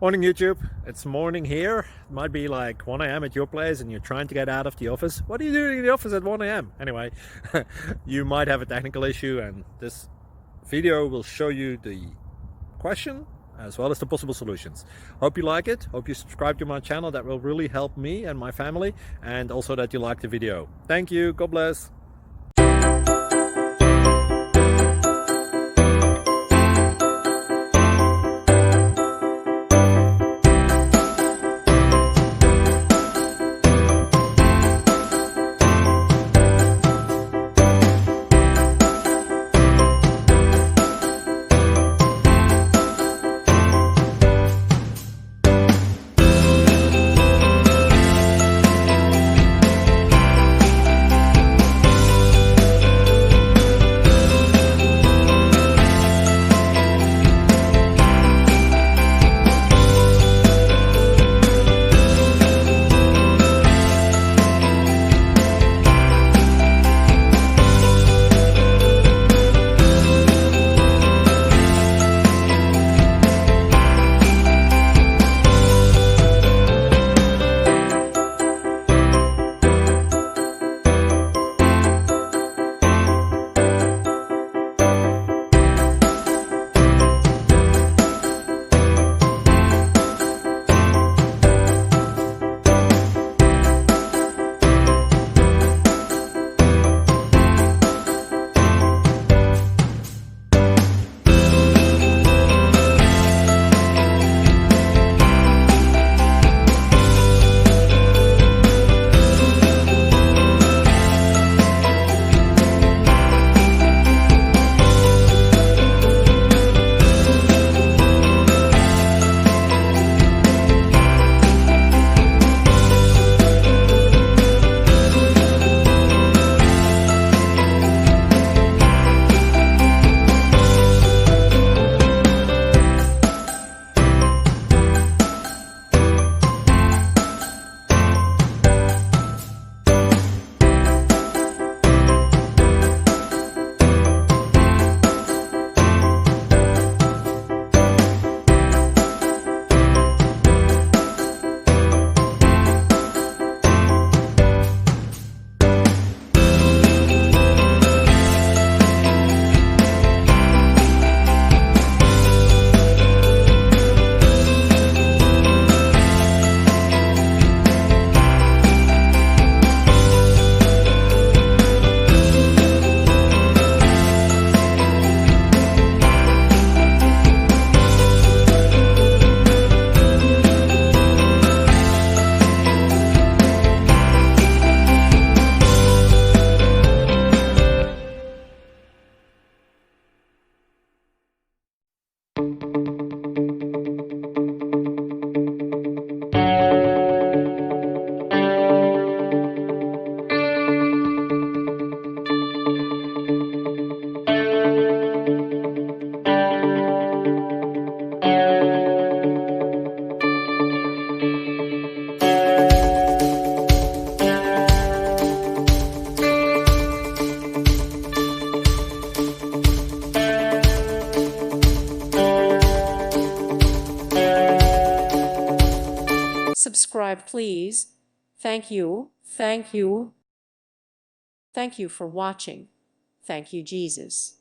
Morning YouTube, it's morning here. It might be like 1 a.m. at your place and you're trying to get out of the office. What are you doing in the office at 1 a.m? Anyway, you might have a technical issue and this video will show you the question as well as the possible solutions. Hope you like it, hope you subscribe to my channel. That will really help me and my family, and also that you like the video. Thank you, God bless. Subscribe, please. Thank you. Thank you. Thank you for watching. Thank you, Jesus.